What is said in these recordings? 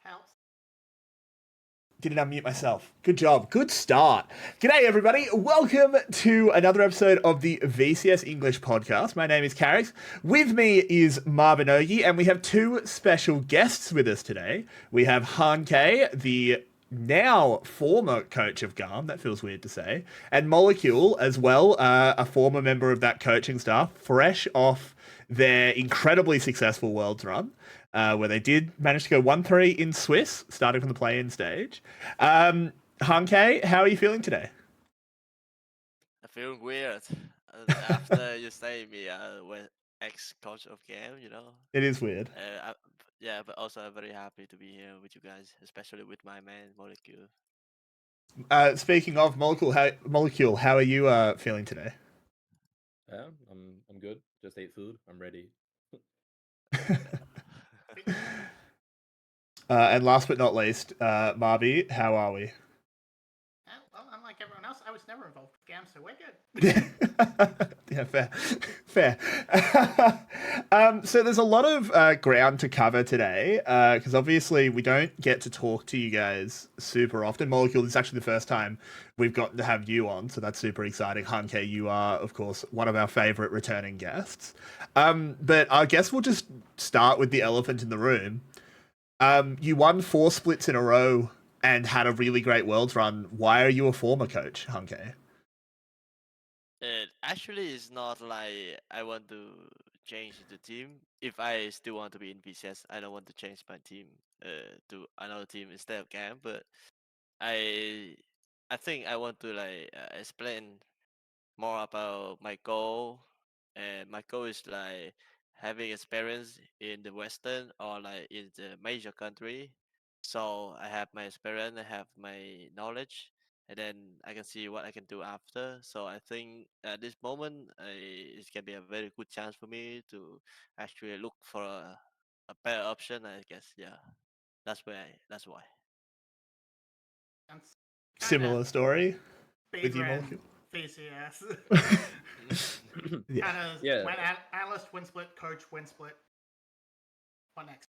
Helps. Didn't unmute myself. Good job. Good start. G'day, everybody. Welcome to another episode of the VCS English podcast. My name is Carix. With me is Mabinogi, and we have two special guests with us today. We have HanKay, the now former coach of GARM, that feels weird to say, and Molecule as well, a former member of that coaching staff, fresh off their incredibly successful Worlds run. Where they did manage to go 1-3 in Swiss, starting from the play-in stage. HanKay, how are you feeling today? I feel weird after you say me ex-coach of game, It is weird. But also I'm very happy to be here with you guys, especially with my man Molecule. Speaking of Molecule, how are you feeling today? Yeah, I'm good. Just ate food. I'm ready. And last but not least, Marby, how are we? Well, unlike everyone else, I was never involved with GAM, so we're good. Yeah, fair. So there's a lot of ground to cover today, because obviously we don't get to talk to you guys super often. Molecule, this is actually the first time we've gotten to have you on, so that's super exciting. HanKay, you are, of course, one of our favourite returning guests. But I guess we'll just start with the elephant in the room. You won 4 splits in a row and had a really great Worlds run. Why are you a former coach, HanKay? It actually is not like I want to change the team. If I still want to be in VCS, I don't want to change my team to another team instead of GAM. But I think I want to explain more about my goal, and my goal is like having experience in the Western or like in the major country. So I have my experience, I have my knowledge, and then I can see what I can do after. So I think at this moment, it can be a very good chance for me to actually look for a better option. I guess, yeah, that's why. Similar story with you, Speedrun Molecule. VCS. Yeah. When analyst win split, coach win split. What next?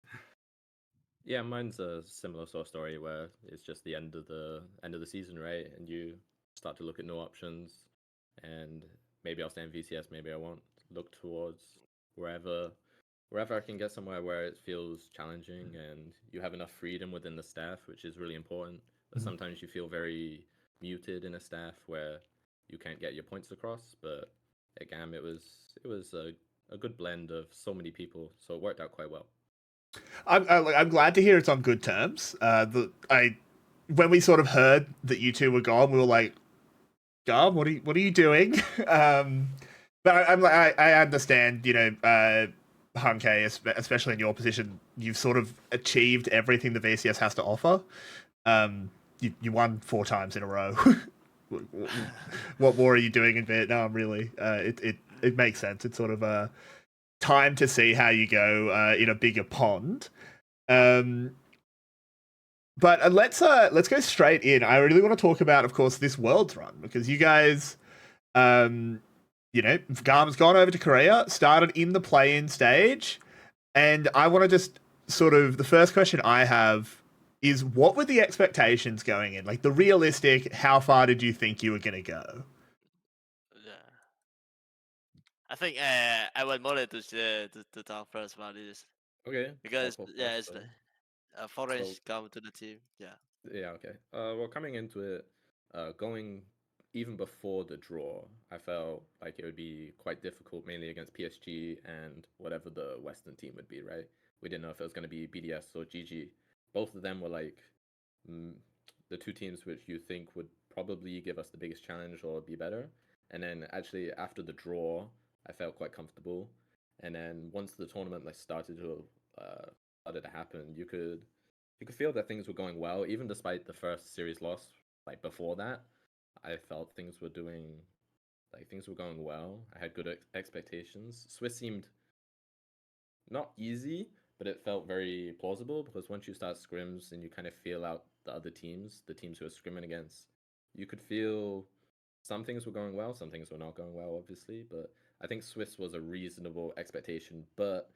Yeah, mine's a similar sort of story where it's just the end of the season, right? And you start to look at no options, and maybe I'll stay in VCS, maybe I won't. Look towards wherever I can get somewhere where it feels challenging and you have enough freedom within the staff, which is really important. But sometimes you feel very muted in a staff where you can't get your points across. But at GAM, it was a good blend of so many people, so it worked out quite well. I'm glad to hear it's on good terms. When we sort of heard that you two were gone, we were like, "Garb, what are you doing?" But I understand, HanKay, especially in your position, you've sort of achieved everything the VCS has to offer. You won 4 times in a row. What more are you doing in Vietnam? Really, it makes sense. It's sort of a time to see how you go in a bigger pond. But let's go straight in. I really want to talk about, of course, this Worlds run, because you guys, GARM's gone over to Korea, started in the play-in stage, and I want to just sort of, the first question I have is, what were the expectations going in? Like, the realistic, how far did you think you were going to go? Yeah. I think I want Molly to talk first about this. Okay. Because it's so. the foreign come to the team. Yeah. Yeah. Okay. Well, coming into it, going even before the draw, I felt like it would be quite difficult, mainly against PSG and whatever the Western team would be. Right? We didn't know if it was going to be BDS or GG. Both of them were like the 2 teams which you think would probably give us the biggest challenge or be better. And then actually after the draw, I felt quite comfortable. And then once the tournament started to happen, you could feel that things were going well, even despite the first series loss. Like before that, I felt things were going well. I had good expectations. Swiss seemed not easy, but it felt very plausible, because once you start scrims and you kind of feel out the other teams, the teams who are scrimming against, you could feel some things were going well, some things were not going well, obviously. But I think Swiss was a reasonable expectation. But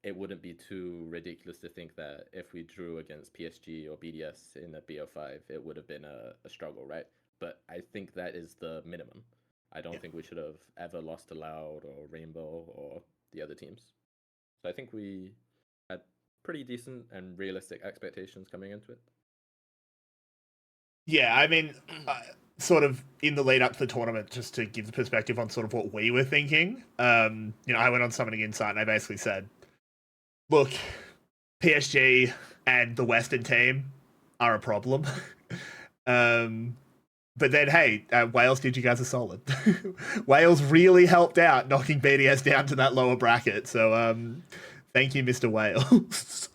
it wouldn't be too ridiculous to think that if we drew against PSG or BDS in a BO5, it would have been a struggle, right? But I think that is the minimum. I don't think we should have ever lost to Loud or Rainbow or the other teams. So I think we had pretty decent and realistic expectations coming into it. Yeah, I mean, sort of in the lead up to the tournament, just to give the perspective on sort of what we were thinking. I went on Summoning Insight and I basically said, look, PSG and the Western team are a problem. But then, hey, Wales did you guys a solid. Wales really helped out knocking BDS down to that lower bracket. So, thank you, Mr. Wales.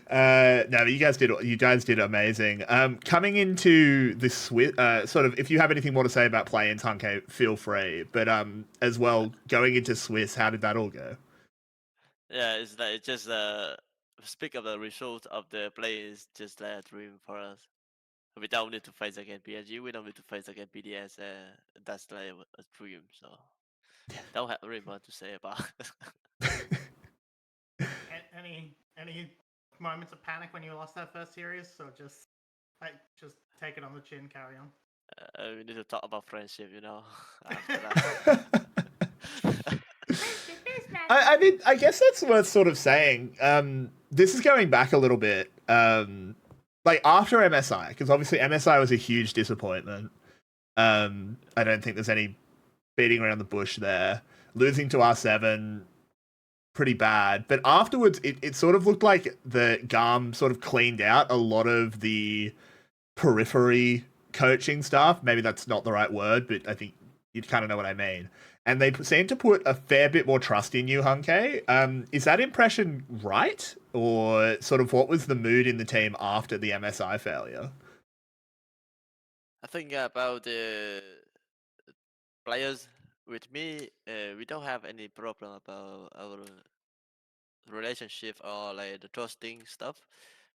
No, but you guys did amazing. Coming into this sort of, if you have anything more to say about play-ins, HanKay, feel free. But as well, going into Swiss, how did that all go? Yeah, it's like just speak of the result of the play is just a dream for us. We don't need to face against PSG. We don't need to face against BDS. That's like a dream. So don't have really much to say about. Any moments of panic when you lost that first series, or just take it on the chin, carry on? We need to talk about friendship, after that. I mean, I guess that's worth sort of saying. This is going back a little bit. Like after MSI, because obviously MSI was a huge disappointment. I don't think there's any beating around the bush there. Losing to R7, pretty bad. But afterwards, it sort of looked like the GARM sort of cleaned out a lot of the periphery coaching stuff. Maybe that's not the right word, but I think you kind of know what I mean. And they seem to put a fair bit more trust in you, HanKay. Is that impression right? Or sort of what was the mood in the team after the MSI failure? I think about the players with me, we don't have any problem about our relationship or like the trusting stuff.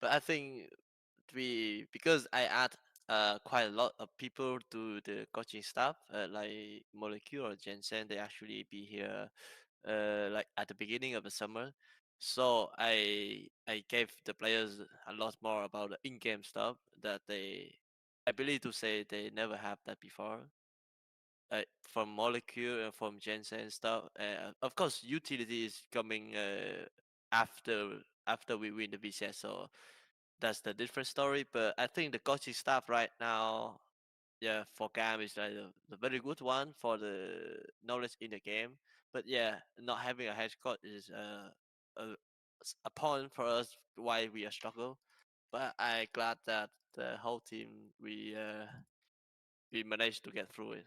But I think because I add quite a lot of people to the coaching staff, like Molecule or Jensen, they actually be here like at the beginning of the summer. So I gave the players a lot more about the in-game stuff that I believe to say they never have that before. From Molecule and from Jensen stuff. Of course, utility is coming after we win the VCS, so that's the different story. But I think the coaching staff right now, yeah, for GAM is like the very good one for the knowledge in the game. But yeah, not having a head coach is a point for us why we are struggle. But I glad that the whole team we managed to get through it.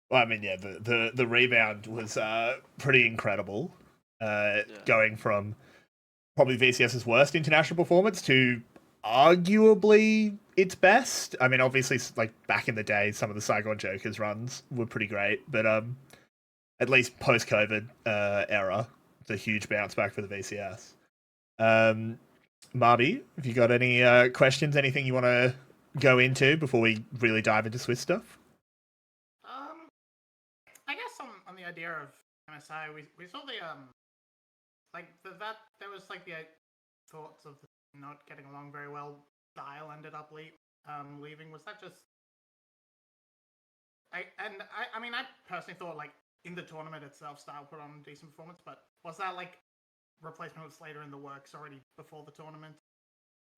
Well, I mean, yeah, the rebound was pretty incredible. Going from probably VCS's worst international performance to arguably its best. I mean, obviously, like back in the day, some of the Saigon Jokers runs were pretty great, but at least post-COVID era, it's a huge bounce back for the VCS. Marby, have you got any questions? Anything you want to go into before we really dive into Swiss stuff? I guess on the idea of MSI, we saw the that there was like the thoughts of not getting along very well. Style ended up leaving. Was that just? I mean, I personally thought like in the tournament itself, Style put on a decent performance, but was that like replacement with Slater in the works already before the tournament,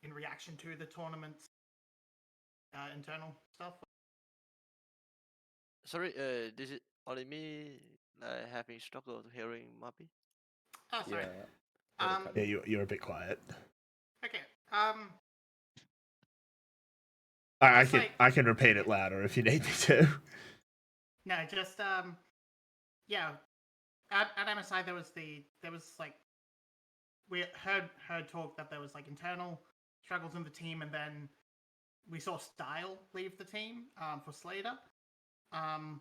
in reaction to the tournament's internal stuff? Sorry, this is only me having struggle hearing Mappy. Oh, sorry. Yeah, you're a bit quiet. Okay. I can repeat it louder if you need me to. No, just yeah. At MSI there was like we heard talk that there was like internal struggles in the team, and then we saw Style leave the team for Slater. And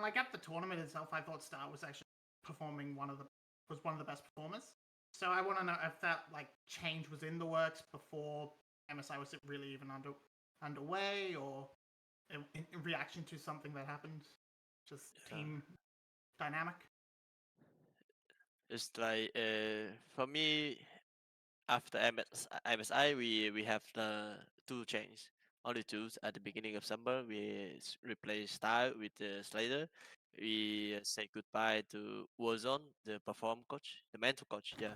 like at the tournament itself, I thought Style was actually performing one of the best performers. So I want to know if that like change was in the works before MSI. Was it really even underway, or in reaction to something that happened? Just team dynamic. It's like for me, after MSI, we have the two change. Only two at the beginning of summer. We replace Style with Slater. We say goodbye to Warzone, the perform coach, the mental coach. Yeah.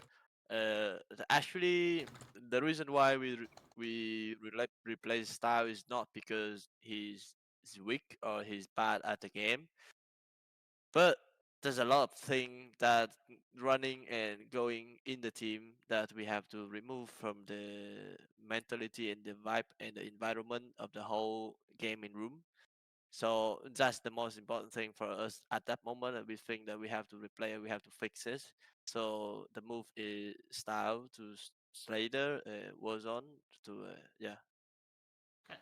Actually, the reason why we replace Style is not because he's weak or he's bad at the game, but there's a lot of things that running and going in the team that we have to remove from the mentality and the vibe and the environment of the whole gaming room. So that's the most important thing for us at that moment, and we think that we have to replay and we have to fix this. So the move is style to Slater was on to yeah. Okay.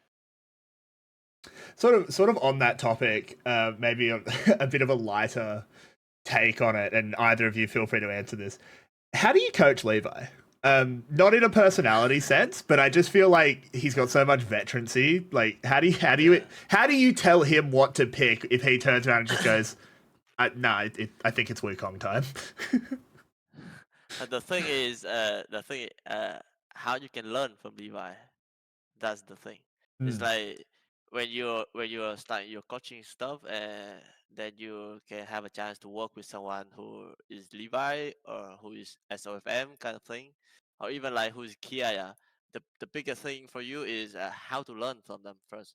Sort of on that topic, maybe a bit of a lighter take on it, and either of you feel free to answer this. How do you coach Levi? Not in a personality sense, but I just feel like he's got so much veterancy. Like, how do you tell him what to pick if he turns around and just goes, I think it's Wukong time. And the thing, how you can learn from Levi. That's the thing. It's like when you're starting your coaching stuff, then you can have a chance to work with someone who is Levi or who is SOFM kind of thing, or even like who is Kiaya. The biggest thing for you is how to learn from them first.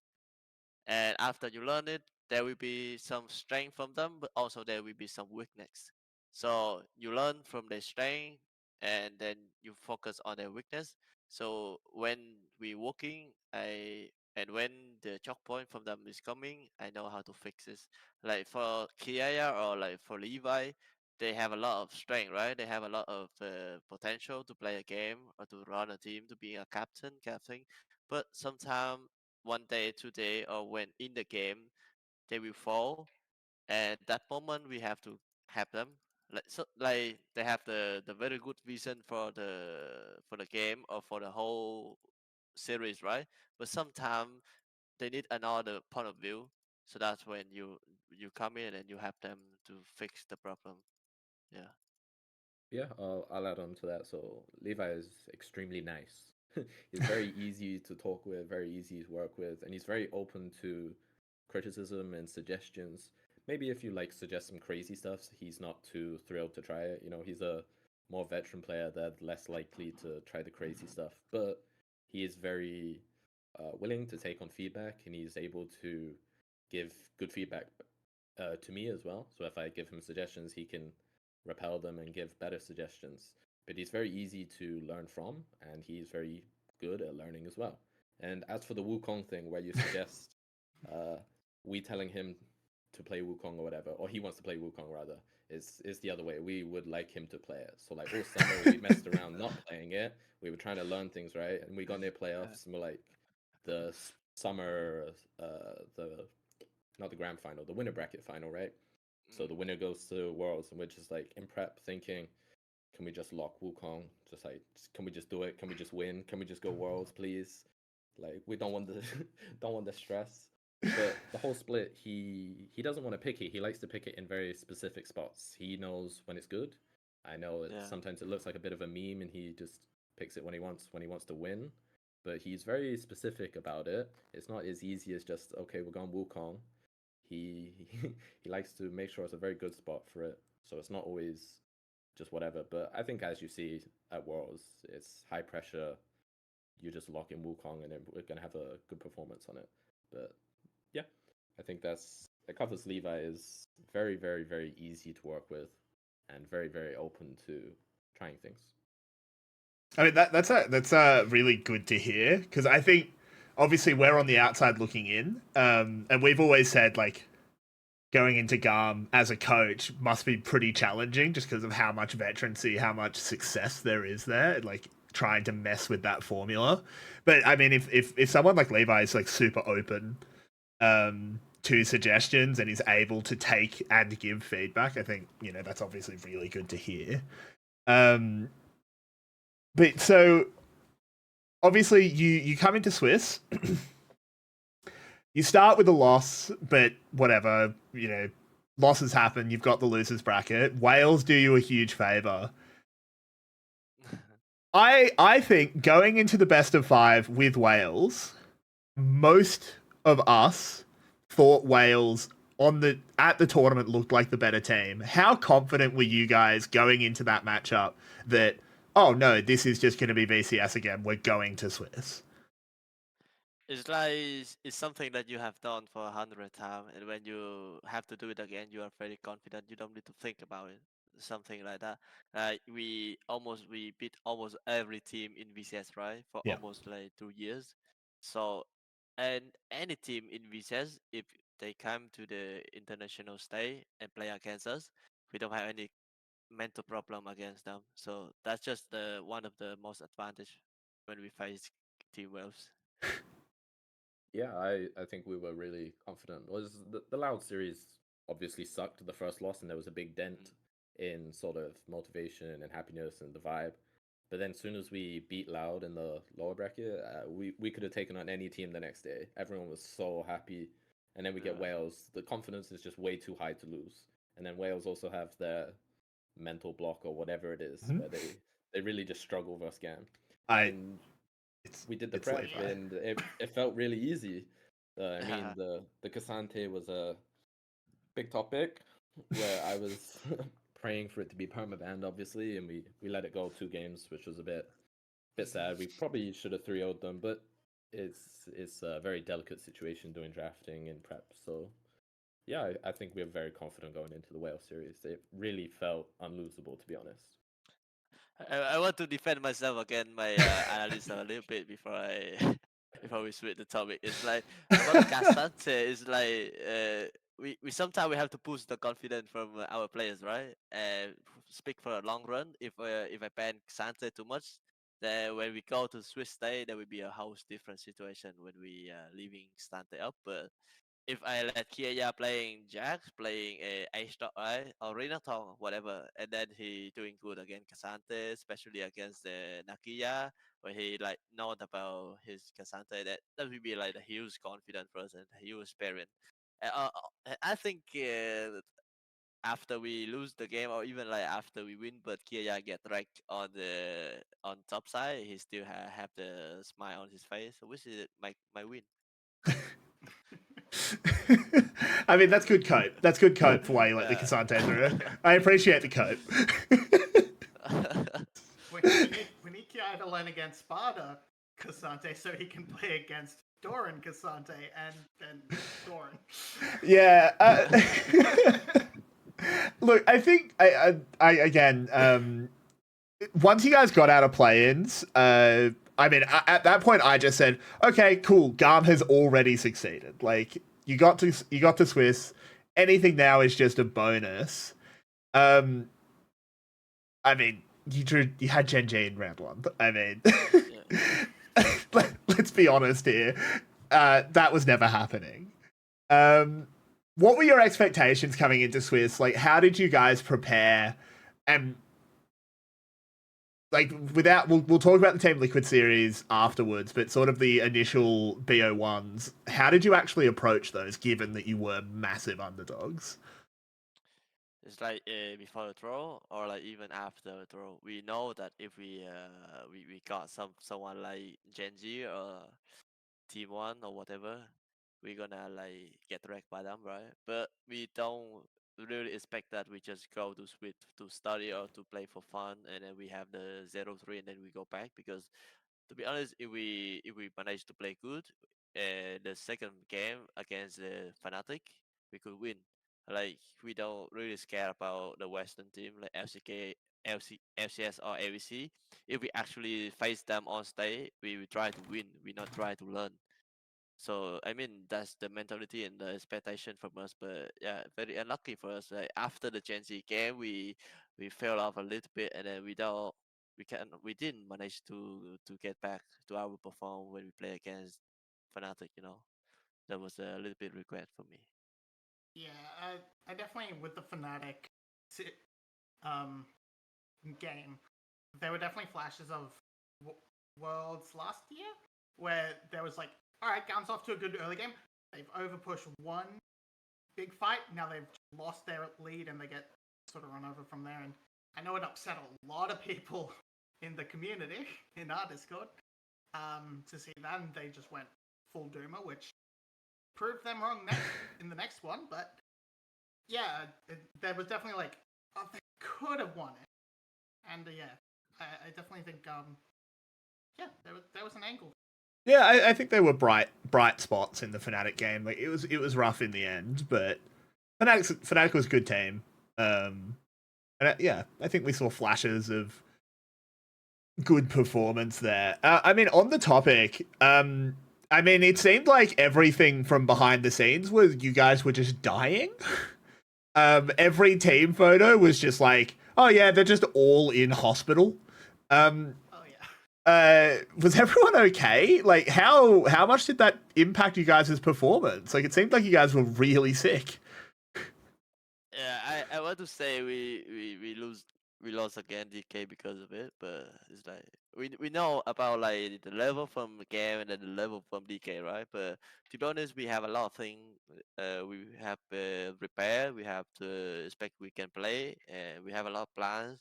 And after you learn it, there will be some strength from them, but also there will be some weakness. So you learn from their strength and then you focus on their weakness. So when we working, I and when the choke point from them is coming, I know how to fix this. Like for Kiaya or like for Levi, they have a lot of strength, right? They have a lot of potential to play a game or to run a team, to be a captain, kind of thing. But sometimes 1 day, 2 day, or when in the game they will fall. And that moment we have to have them. Like they have the very good vision for the game or for the whole series, right? But sometimes they need another point of view. So that's when you come in and you have them to fix the problem. Yeah. Yeah, I'll add on to that. So Levi is extremely nice. He's very easy to talk with, very easy to work with, and he's very open to criticism and suggestions. Maybe if you like suggest some crazy stuff, he's not too thrilled to try it. You know, he's a more veteran player that's less likely to try the crazy stuff, but he is very willing to take on feedback, and he's able to give good feedback to me as well. So if I give him suggestions, he can repel them and give better suggestions. But he's very easy to learn from, and he's very good at learning as well. And as for the Wukong thing, where you suggest uh, we telling him to play Wukong or whatever, or he wants to play Wukong rather, is the other way. We would like him to play it. So like all summer we messed around not playing it. We were trying to learn things, right? And we got near playoffs, and we're like the summer, the not the grand final, the winner bracket final, right? So the winner goes to Worlds, and we're just like in prep thinking, can we just lock Wukong? Just like, can we just do it? Can we just win? Can we just go Worlds, please? Like, we don't want the don't want the stress. But the whole split, he doesn't want to pick it. He likes to pick it in very specific spots. He knows when it's good. I know Yeah. sometimes it looks like a bit of a meme, and he just picks it when he wants to win. But he's very specific about it. It's not as easy as just okay, we're going Wukong. He he likes to make sure it's a very good spot for it. So it's not always just whatever. But I think as you see at Worlds, it's high pressure. You just lock in Wukong, and then we're gonna have a good performance on it. But yeah, I think that covers Levi is very, very, very easy to work with, and very, very open to trying things. I mean that's really good to hear, because I think obviously we're on the outside looking in, and we've always said like going into GARM as a coach must be pretty challenging just because of how much veterancy, how much success there is there, like trying to mess with that formula. But I mean, if someone like Levi is like super open to suggestions and is able to take and give feedback, I think, you know, that's obviously really good to hear. But so obviously you come into Swiss. You start with a loss, but whatever, you know, losses happen. You've got the losers bracket. Wales do you a huge favor. I think going into the best of 5 with Wales, most of us thought Wales at the tournament looked like the better team. How confident were you guys going into that matchup that, oh no, this is just going to be VCS again, we're going to Swiss? It's like it's something that you have done for 100 times, and when you have to do it again, you are very confident. You don't need to think about it. Something like that. Like we beat almost every team in VCS, right? For Yeah. almost like 2 years. So, and any team in VCS, if they come to the international stage and play against us, we don't have any mental problem against them. So that's just the one of the most advantage when we face Team Wales. Yeah, I think we were really confident. Was the Loud series obviously sucked the first loss, and there was a big dent in sort of motivation and happiness and the vibe. But then, as soon as we beat Loud in the lower bracket, we could have taken on any team the next day. Everyone was so happy, and then we get Yeah. Wales. The confidence is just way too high to lose. And then Wales also have their mental block or whatever it is, where they really just struggle versus Gam. And we did the it's prep, late, and it felt really easy. I mean, the Cassante was a big topic where I was praying for it to be permabanned, obviously, and we let it go 2 games, which was a bit sad. We probably should have 3-0'd them, but it's a very delicate situation doing drafting and prep. So yeah, I think we're very confident going into the Wales series. It really felt unlosable, to be honest. I want to defend myself again, my analysis a little bit before I before we switch the topic. It's like about the Casante. It's like we sometimes we have to push the confidence from our players, right? And speak for a long run. If I ban Casante too much, then when we go to Swiss Day, there will be a whole different situation when we leaving Stante up. But if I let Kiaya playing Jax, playing a Ace Dot, right, or Renaton, whatever, and then he doing good against Casante, especially against the Nakia, where he like known about his Casante, that would be like a huge confidence for us and a huge experience. I think after we lose the game or even like after we win, but Kiaya get dragged on top side, he still have the smile on his face, which is my win. I mean, that's good cope. That's good cope for why you let the Yeah. Cassante through. I appreciate the cope. We need Kiai to learn against Sparta Cassante so he can play against Doran Cassante and Doran. Yeah. Look, I think I again. Once you guys got out of play-ins, I mean, at that point, I just said, okay, cool. Garm has already succeeded. Like you got to Swiss. Anything now is just a bonus. I mean, you had Gen G in round 1. I mean, let's be honest here. That was never happening. What were your expectations coming into Swiss? Like, how did you guys prepare? And like, we'll talk about the Team Liquid series afterwards, but sort of the initial BO1s, how did you actually approach those, given that you were massive underdogs? It's like before the draw or like even after the draw. We know that if we got someone like Genji or Team One or whatever, we're gonna like get wrecked by them, right? But we don't really expect that. We just go to Switch to study or to play for fun, and then we have the 0-3, and then we go back. Because to be honest, if we manage to play good, the second game against the Fnatic, we could win. Like we don't really care about the Western team like LCK, FCS or AVC. If we actually face them on stage, we try to win. We not try to learn. So I mean that's the mentality and the expectation from us. But yeah, very unlucky for us. Like after the Gen Z game, we fell off a little bit, and then we didn't manage to get back to our perform when we play against Fnatic. That was a little bit regret for me. Yeah, I definitely with the Fnatic um game, there were definitely flashes of Worlds last year where there was like, all right, Gam's off to a good early game. They've overpushed one big fight. Now they've lost their lead and they get sort of run over from there. And I know it upset a lot of people in the community in our Discord to see that, and they just went full Doomer, which proved them wrong in the next one. But yeah, there was definitely like, oh, they could have won it, and yeah, I definitely think yeah, there was an angle. Yeah, I think there were bright spots in the Fnatic game. Like it was rough in the end, but Fnatic was a good team. And yeah, I think we saw flashes of good performance there. I mean, on the topic, I mean, it seemed like everything from behind the scenes was you guys were just dying. Every team photo was just like, oh yeah, they're just all in hospital. Oh yeah. Was everyone okay? Like, how much did that impact you guys' performance? Like, it seemed like you guys were really sick. Yeah, I want to say we lost again DK because of it, but it's like we know about like the level from the game and then the level from DK, right? But to be honest, we have a lot of things. We have repair. We have to expect we can play, and we have a lot of plans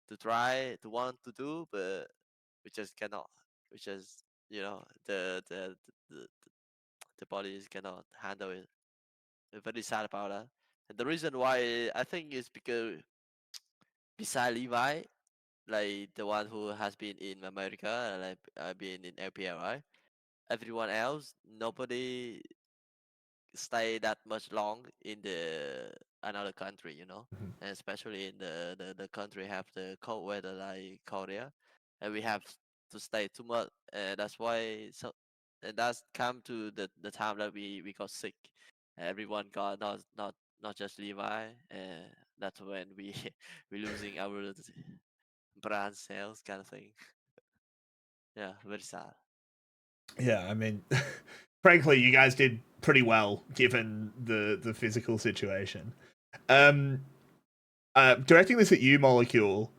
to try to want to do, but we just cannot. We just the the bodies cannot handle it. I'm very sad about that. And the reason why I think is because beside Levi, like the one who has been in America, and like I've been in LPL, right? Everyone else, nobody stay that much long in the another country, Mhm. and especially in the country have the cold weather like Korea, and we have to stay too much. That's why and that's come to the time that we got sick. Everyone got not just Levi. That's when we we losing our brand sales kind of thing. Yeah, very sad. Yeah, I mean, frankly, you guys did pretty well given the physical situation. Directing this at you, Molecule.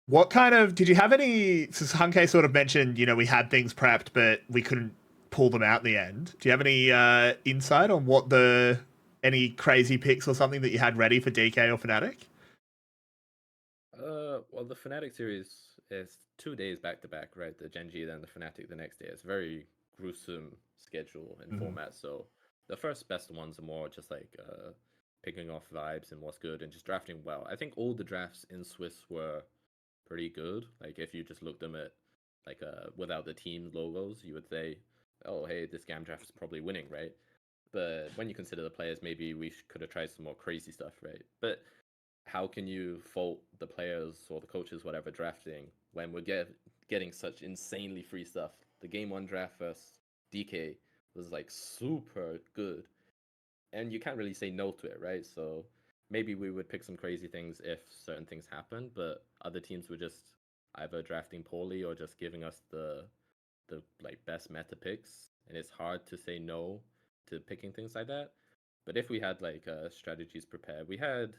What kind of did you have any? Since HanKay sort of mentioned, we had things prepped, but we couldn't pull them out in the end. Do you have any insight on what any crazy picks or something that you had ready for DK or Fnatic? Well, the Fnatic series is 2 days back to back, right? The Genji, then the Fnatic the next day. It's very gruesome schedule and format. So the first best ones are more just like picking off vibes and what's good and just drafting well. I think all the drafts in Swiss were pretty good. Like if you just looked them at like without the team logos, you would say, oh hey, this Gam draft is probably winning, right? But when you consider the players, maybe we could have tried some more crazy stuff, right? But how can you fault the players or the coaches, whatever, drafting when we're getting such insanely free stuff? The game one draft versus DK was like super good, and you can't really say no to it, right? So maybe we would pick some crazy things if certain things happen, but other teams were just either drafting poorly or just giving us the like best meta picks, and it's hard to say no to picking things like that. But if we had like strategies prepared, we had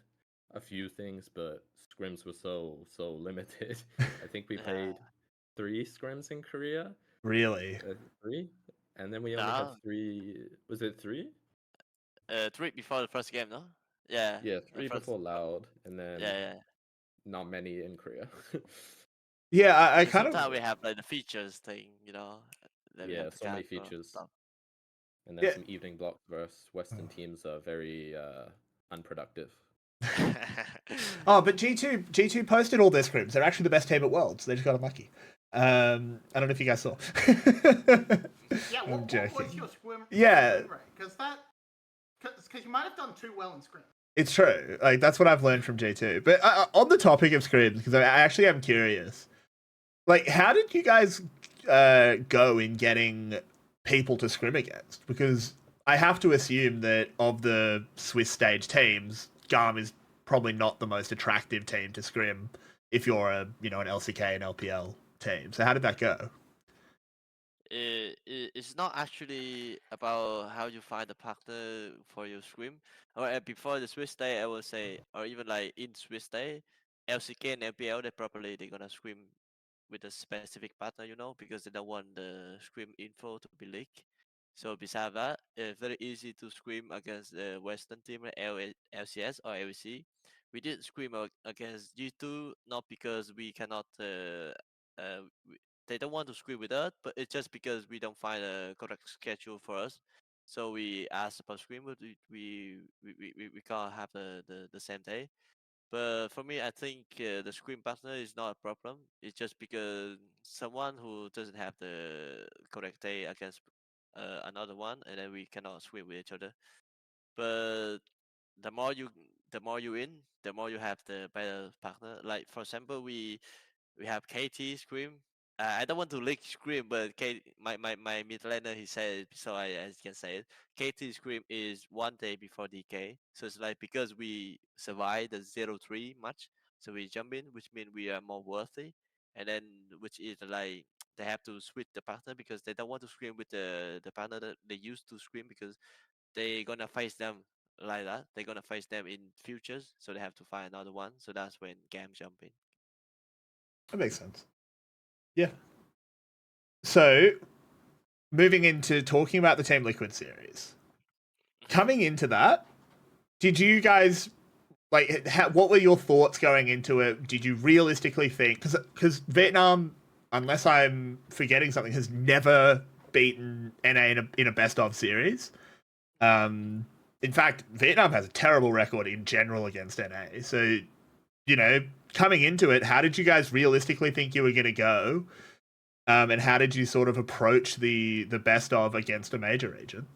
a few things, but scrims were so limited. I think we played 3 scrims in Korea. Really? 3, and then we only had No, 3. Was it 3? 3 before the first game, no? Yeah, Yeah, the 3 first. before Loud, and then Yeah. not many in Korea. Yeah, I And kind of sometimes we have like the features thing, that we have Yeah, to so many cancel features. stuff. And then yeah. some evening blocks versus Western teams are very unproductive. Oh, but G2 posted all their scrims. They're actually the best team at Worlds. They just got unlucky. I don't know if you guys saw. Yeah, I'm what joking. was your swim? Yeah. Swim rate? Because you might have done too well in scrim. It's true. Like that's what I've learned from G2. But on the topic of scrims, because I actually am curious. Like, how did you guys go in getting people to scrim against? Because I have to assume that of the Swiss stage teams, GARM is probably not the most attractive team to scrim if you're an LCK and LPL team. So how did that go? It's not actually about how you find a partner for your scrim. Or before the Swiss day, I will say, or even like in Swiss day, LCK and LPL, they're gonna scrim with a specific partner, because they don't want the scrim info to be leaked. So besides that, it's very easy to scrim against the Western team like LCS or LEC. We did scrim against G2 not because we cannot. They don't want to scrim with us, but it's just because we don't find a correct schedule for us. So we asked about scrim, but we can't have the same day. But for me, I think the screen partner is not a problem. It's just because someone who doesn't have the correct day against another one, and then we cannot swim with each other. But the more you the more you in, the more you have the better partner. Like for example, we have KT Scream. I don't want to leak Scream, but my mid laner he said it, so I can say it. KT Scream is 1 day before DK, so it's like because we survived the 0-3 match, so we jump in, which means we are more worthy, and then which is like they have to switch the partner because they don't want to scream with the partner that they used to scream because they gonna face them like that. They're gonna face them in futures, so they have to find another one. So that's when Gam jump in. That makes sense. Yeah. So, moving into talking about the Team Liquid series. Coming into that, did you guys what were your thoughts going into it? Did you realistically think because Vietnam, unless I'm forgetting something, has never beaten NA in a best of series. In fact, Vietnam has a terrible record in general against NA. So, coming into it, how did you guys realistically think you were going to go? And how did you sort of approach the best of against a major region?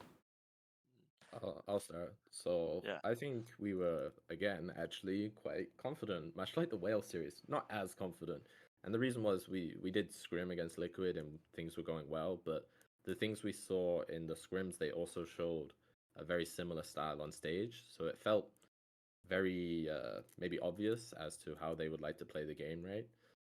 I'll start. So Yeah. I think we were again actually quite confident, much like the whale series. Not as confident, and the reason was we did scrim against Liquid and things were going well, but the things we saw in the scrims they also showed a very similar style on stage, so it felt very maybe obvious as to how they would like to play the game, right?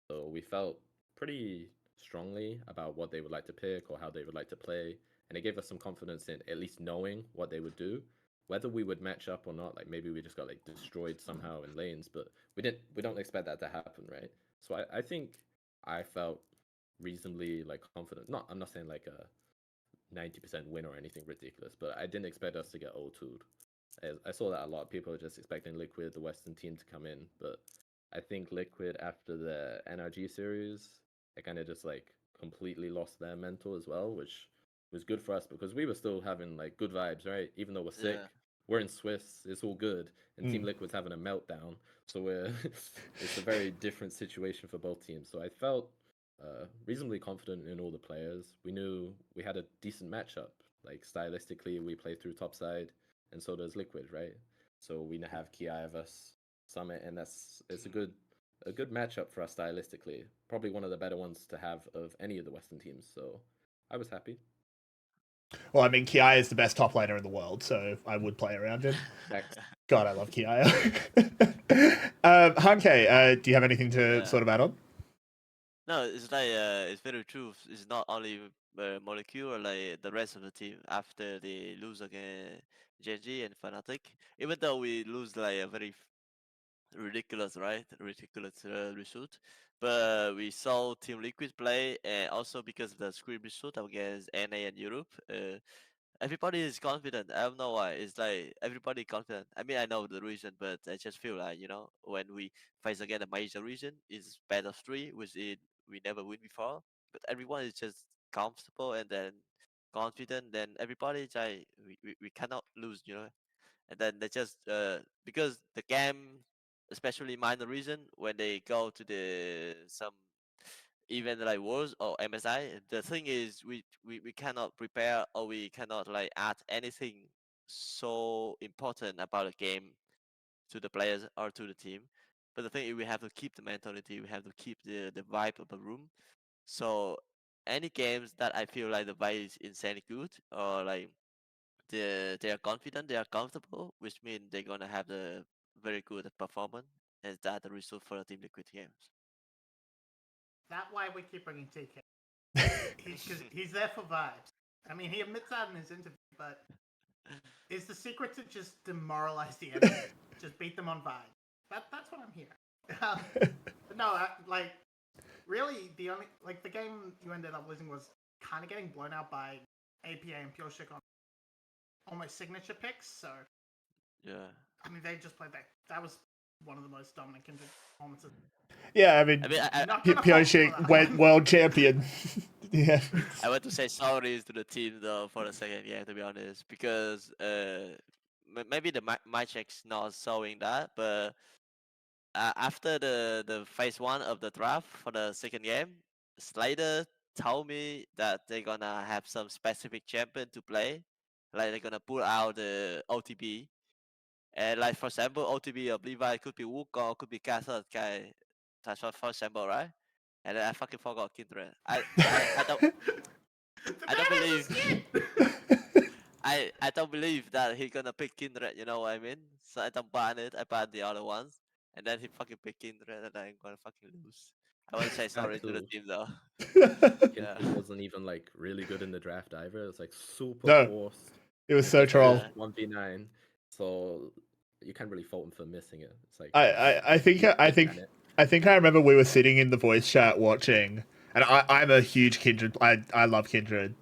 So we felt pretty strongly about what they would like to pick or how they would like to play, and it gave us some confidence in at least knowing what they would do. Whether we would match up or not, like maybe we just got like destroyed somehow in lanes, but we don't expect that to happen, right? So I think I felt reasonably like confident. Not I'm not saying like a 90% win or anything ridiculous, but I didn't expect us to get O2'd. I saw that a lot of people are just expecting Liquid, the Western team, to come in, but I think Liquid after the NRG series, they kind of just like completely lost their mental as well, which was good for us because we were still having like good vibes, right? Even though we're sick, Yeah. we're in Swiss, it's all good, and Team Liquid's having a meltdown, so we're it's a very different situation for both teams. So I felt reasonably confident in all the players. We knew we had a decent matchup. Like stylistically, we play through topside, and so does Liquid, right? So we have Ki versus Summit, and it's a good matchup for us stylistically. Probably one of the better ones to have of any of the Western teams. So I was happy. Well, I mean, Ki is the best top laner in the world, so I would play around him. Thanks. God, I love Ki. HanKay, do you have anything to sort of add on? No, it's like it's very true. It's not only Molecule, like the rest of the team after they lose against Genji and Fnatic. Even though we lose like a very ridiculous, right? Ridiculous result. But we saw Team Liquid play, and also because of the script result against NA and Europe, everybody is confident. I don't know why. It's like everybody confident. I mean, I know the reason, but I just feel like when we face again a major region, it's best of three, which we never win before. But everyone is just comfortable and then confident. Then everybody is like we cannot lose. And then they just because the game, especially minor region, when they go to the some event like Worlds or MSI, the thing is we cannot prepare or we cannot like add anything so important about a game to the players or to the team. But the thing is we have to keep the mentality, we have to keep the vibe of the room. So any games that I feel like the vibe is insanely good or like they are confident, they are comfortable, which means they're gonna have the very good performance, and that the result for the Team Liquid games. That's why we keep bringing TK. Because he's there for vibes. I mean, he admits that in his interview, but is the secret to just demoralize the enemy? Just beat them on vibes. That's what I'm here. But no, really, the only the game you ended up losing was kind of getting blown out by APA and Pure on almost signature picks. So Yeah. I mean, they just played that. That was one of the most dominant Kindred performances. Yeah, I mean, I mean, Not gonna fault you for Pyoshik that went one. world champion. Yeah. I want to say sorry to the team though for the second game, to be honest, because maybe the my check's not showing that, but after the phase one of the draft for the second game, Slater told me that they're gonna have some specific champion to play, like they're gonna pull out the OTB, and like for example, OTB of Levi could be Wukong, could be Castle guy, that's for example, right? And then I fucking forgot Kindred. I don't. The I don't man has a believe skin! I don't believe that he gonna pick Kindred, you know what I mean? So I don't ban it, I ban the other ones. And then he fucking pick Kindred and I'm gonna fucking lose. I wanna say sorry to the too. team though. Yeah. Kindred wasn't even like really good in the draft either. It was like super No, forced. it was It's so just troll. 1v9. So you can't really fault him for missing it. It's like I think I remember we were sitting in the voice chat watching, and I'm a huge Kindred. I love Kindred,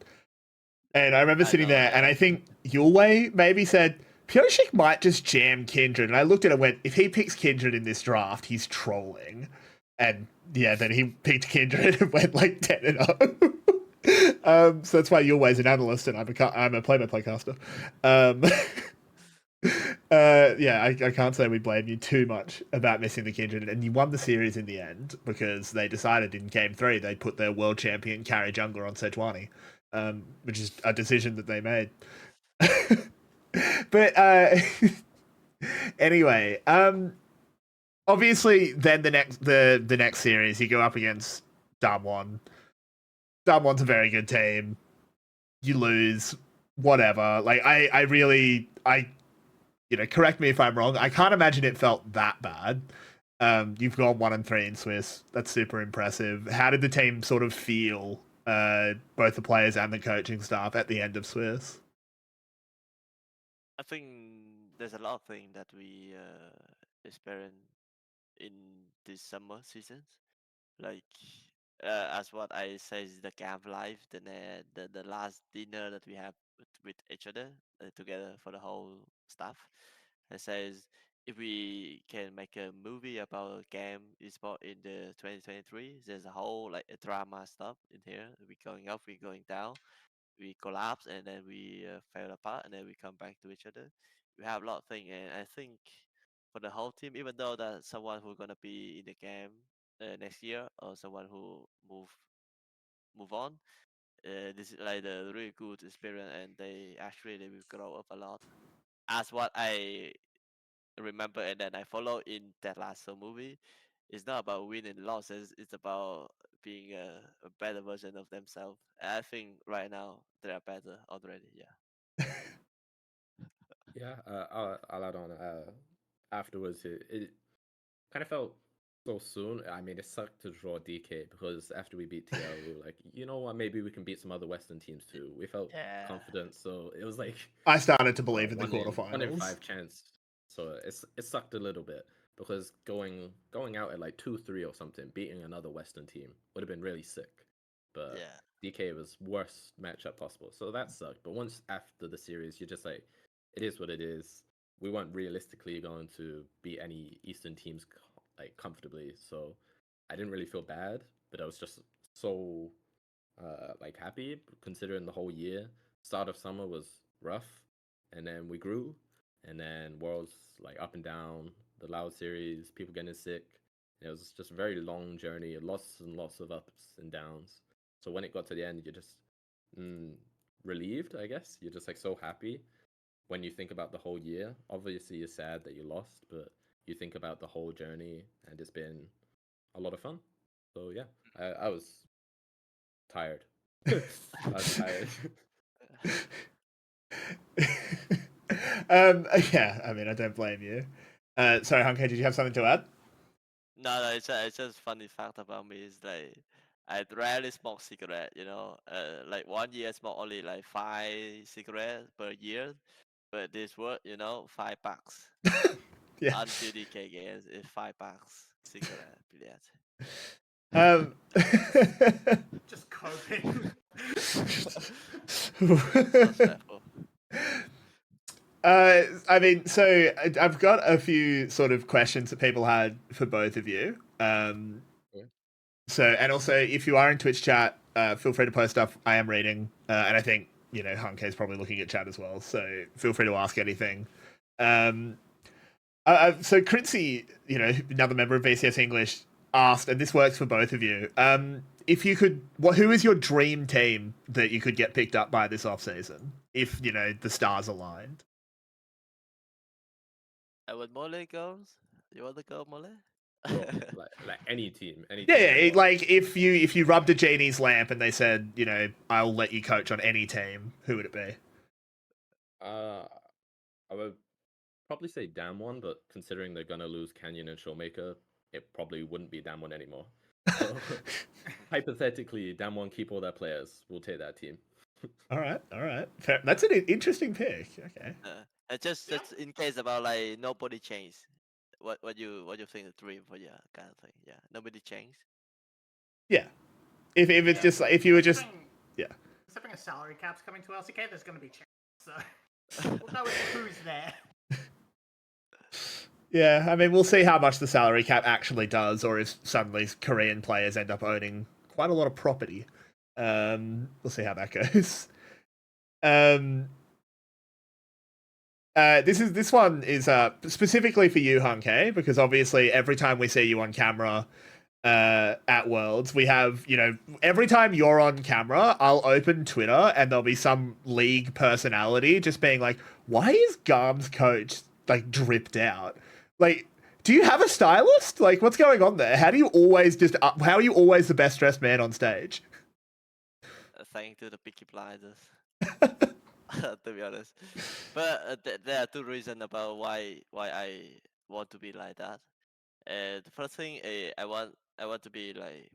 and I remember I sitting know, there, and yeah. I think Yulwei maybe said Pyoshik might just jam Kindred, and I looked at it and went, if he picks Kindred in this draft, he's trolling, and yeah, then he picked Kindred and went like 10-0. So that's why Yulwei's an analyst, and I'm a play-by-play caster. Yeah, I can't say we blame you too much about missing the Kindred, and you won the series in the end because they decided in Game 3 they'd put their world champion carry jungler on Sejuani, which is a decision that they made. But anyway, obviously, then the next series you go up against Damwon. Damwon's a very good team. You lose, whatever. Like I correct me if I'm wrong. I can't imagine it felt that bad. You've gone 1-3 in Swiss. That's super impressive. How did the team sort of feel, both the players and the coaching staff at the end of Swiss? I think there's a lot of things that we experience in this summer seasons. Like as what I say is the camp life, the last dinner that we have with each other together for the whole staff. It says if we can make a movie about a game esport in the 2023, there's a whole like a drama stuff in here. We going up, we going down, we collapse, and then we fell apart, and then we come back to each other. We have a lot of things, and I think for the whole team, even though that someone who's gonna be in the game next year or someone who move on, this is like a really good experience, and they will grow up a lot. As what I remember, and then I follow in that last movie, it's not about winning losses. It's about being a better version of themselves. And I think right now they are better already. Yeah. Yeah, I'll add on. Afterwards, it kind of felt so soon. I mean, it sucked to draw DK because after we beat TL, we were like, you know what, maybe we can beat some other Western teams too. We felt Yeah. confident, so it was like I started to believe in the 1 in quarterfinals. 5 chance. So it sucked a little bit because going out at like 2-3 or something, beating another Western team would have been really sick. But Yeah. DK was worst matchup possible, so that sucked. But once after the series, you're just like, it is what it is. We weren't realistically going to beat any Eastern teams like comfortably, so I didn't really feel bad. But I was just so like happy considering the whole year. Start of summer was rough, and then we grew, and then Worlds like up and down, the Loud series, people getting sick. It was just a very long journey, lots and lots of ups and downs. So when it got to the end, you're just relieved, I guess. You're just like so happy when you think about the whole year. Obviously, you're sad that you lost, but you think about the whole journey, and it's been a lot of fun. So yeah, I was tired. I was tired. Yeah, I mean, I don't blame you. Sorry, HanKay, did you have something to add? No, it's just funny fact about me is like I rarely smoke cigarette. You know, like 1 year I smoke only like 5 cigarettes per year. But this work, $5. Yeah. Until DK games is $5 cigarette billiard. Um, Just coping. So stressful. I mean, so I've got a few sort of questions that people had for both of you. Yeah. So, and also, if you are in Twitch chat, feel free to post stuff. I am reading, and I think HanKay's probably looking at chat as well. So feel free to ask anything. So Critzy, another member of VCS English, asked, and this works for both of you. If you could, who is your dream team that you could get picked up by this off season? If the stars aligned. And when Mole goes, you want to go, Mole? Well, like any team, any Yeah, team. in the world. like if you rubbed a genie's lamp and they said, I'll let you coach on any team, who would it be? I would probably say Damwon, but considering they're gonna lose Canyon and Showmaker, it probably wouldn't be Damwon anymore. So hypothetically, Damwon keep all their players. We'll take that team. All right. Fair. That's an interesting pick. Okay. And just in case about like nobody changed. What you think the dream for your kind of thing? Yeah, nobody changed. Yeah. If it's just like if you were just Considering a salary cap's coming to LCK, there's going to be change. So we'll know who's there. Yeah, I mean, we'll see how much the salary cap actually does, or if suddenly Korean players end up owning quite a lot of property. We'll see how that goes. This one is specifically for you, HanKay, because obviously every time we see you on camera at Worlds, we have, every time you're on camera, I'll open Twitter and there'll be some league personality just being like, why is Garm's coach like dripped out? Like, do you have a stylist? Like, what's going on there? How are you always the best dressed man on stage? Thanks to the Peaky Blinders. To be honest, but there are two reasons about why I want to be like that. The first thing, I want to be like,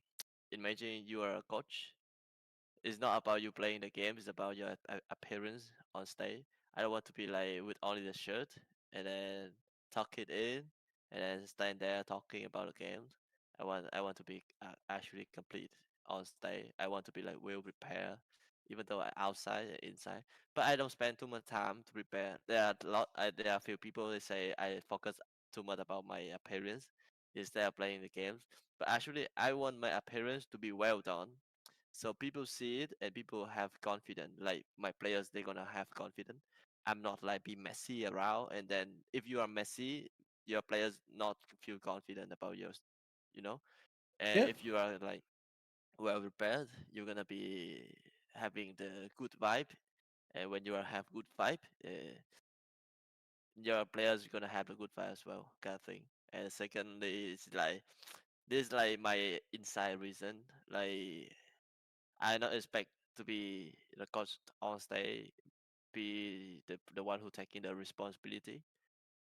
imagine you are a coach. It's not about you playing the game. It's about your appearance on stage. I don't want to be like with only the shirt and then tuck it in and then stand there talking about the game. I want to be actually complete on stage. I want to be like well prepared, even though I outside and inside. But I don't spend too much time to prepare. There are a few people that say I focus too much about my appearance instead of playing the games. But actually, I want my appearance to be well done, so people see it and people have confidence. Like my players, they're gonna have confidence. I'm not like be messy around, and then if you are messy, your players not feel confident about yours, you know. And Yeah. if you are like well prepared, you're gonna be having the good vibe. And when you are have good vibe, your players are gonna have a good vibe as well, kind of thing. And secondly, it's like this is like my inside reason. Like I not expect to be the coach on stage, be the one who taking the responsibility.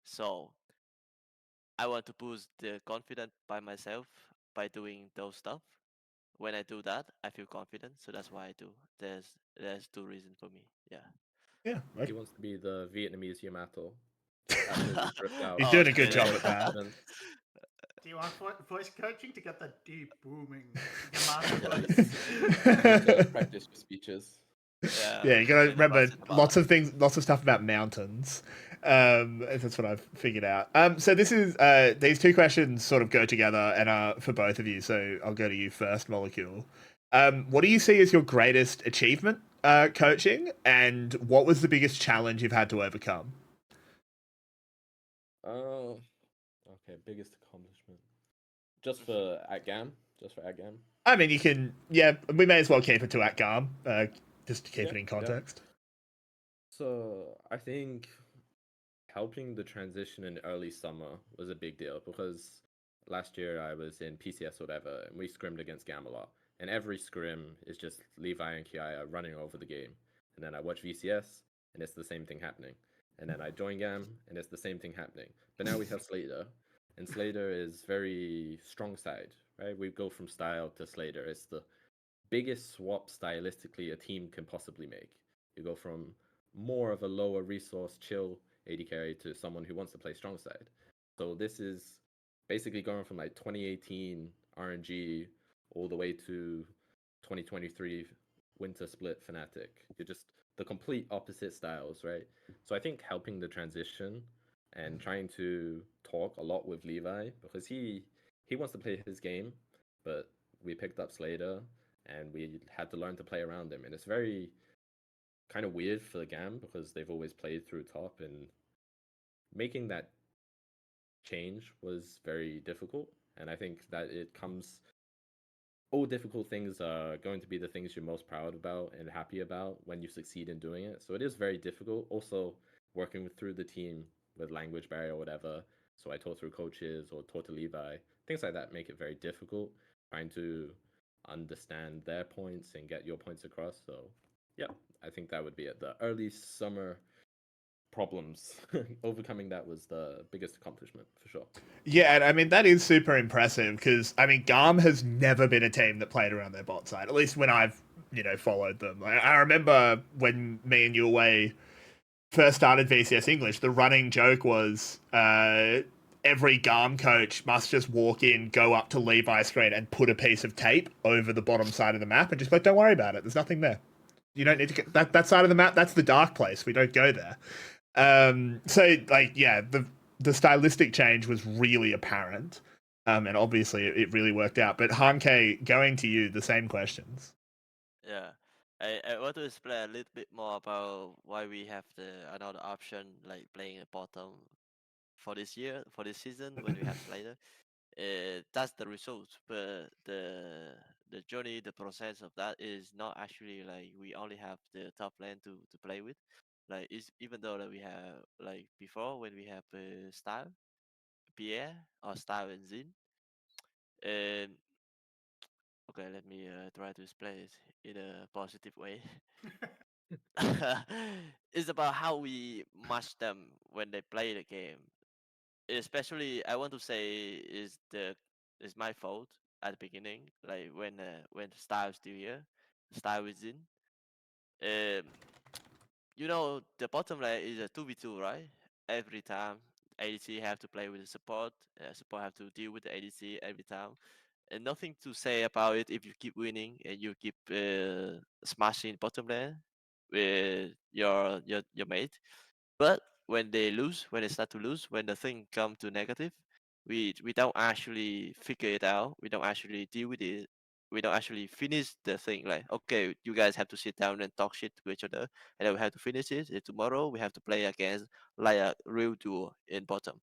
So I want to boost the confidence by myself by doing those stuff. When I do that, I feel confident. So that's why I do. There's two reasons for me. Yeah. Yeah. He wants to be the Vietnamese Yamato. Absolutely dripped out. He's Oh doing a good shit. job at that. Confidence. Do you want voice coaching to get the deep booming Yamato Yeah. voice? You need to practice your speeches. Yeah, you gotta and the remember Russian lots about- of stuff about mountains. That's what I've figured out. So this is these two questions sort of go together and are for both of you. So I'll go to you first, Molecule. What do you see as your greatest achievement coaching, and what was the biggest challenge you've had to overcome? Okay, biggest accomplishment. Just for AtGam? Just for AtGam? I mean, you can. Yeah, we may as well keep it to Atgarm, just to keep it in context. So I think helping the transition in early summer was a big deal because last year I was in PCS or whatever, and we scrimmed against Gam a lot. And every scrim is just Levi and Kiaya running over the game. And then I watch VCS, and it's the same thing happening. And then I join Gam, and it's the same thing happening. But now we have Slater, and Slater is very strong side, right? We go from style to Slater. It's the biggest swap stylistically a team can possibly make. You go from more of a lower resource, chill AD carry to someone who wants to play strong side. So this is basically going from like 2018 RNG all the way to 2023 winter split Fnatic. You're just the complete opposite styles, right? So I think helping the transition and trying to talk a lot with Levi because he wants to play his game, but we picked up Slater and we had to learn to play around him, and it's very kind of weird for the GAM because they've always played through top, and making that change was very difficult. And I think that it comes all difficult things are going to be the things you're most proud about and happy about when you succeed in doing it. So it is very difficult. Also, working through the team with language barrier or whatever. So I taught through coaches or taught to Levi. Things like that make it very difficult trying to understand their points and get your points across. So, yeah, I think that would be it. The early summer problems, overcoming that was the biggest accomplishment for sure. Yeah, and I mean that is super impressive because I mean Garm has never been a team that played around their bot side. At least when I've followed them. I remember when me and Yue first started VCS English, the running joke was every Garm coach must just walk in, go up to Levi's screen, and put a piece of tape over the bottom side of the map, and just like, don't worry about it. There's nothing there. You don't need to get that side of the map. That's the dark place. We don't go there. So like, yeah, the stylistic change was really apparent, and obviously it really worked out. But HanKay, going to you, the same questions. Yeah. I want to explain a little bit more about why we have another option like playing a bottom for this year, for this season when we have Slater. That's the result, but the journey, the process of that is not actually like we only have the top lane to play with. Like it's, even though that we have like before when we have Style, Pierre or Style and Zin. And okay, let me try to explain it in a positive way. It's about how we match them when they play the game. Especially, I want to say is my fault at the beginning, like when Style is still here, Style is in. Um, the bottom lane is a 2v2, right? Every time ADC have to play with the support, support have to deal with the ADC every time, and nothing to say about it if you keep winning and you keep smashing bottom lane with your mate. But when they lose, when they start to lose, when the thing come to negative, we don't actually figure it out. We don't actually deal with it. We don't actually finish the thing. Like, okay, you guys have to sit down and talk shit to each other, and then we have to finish it. And tomorrow we have to play against like a real duo in bottom.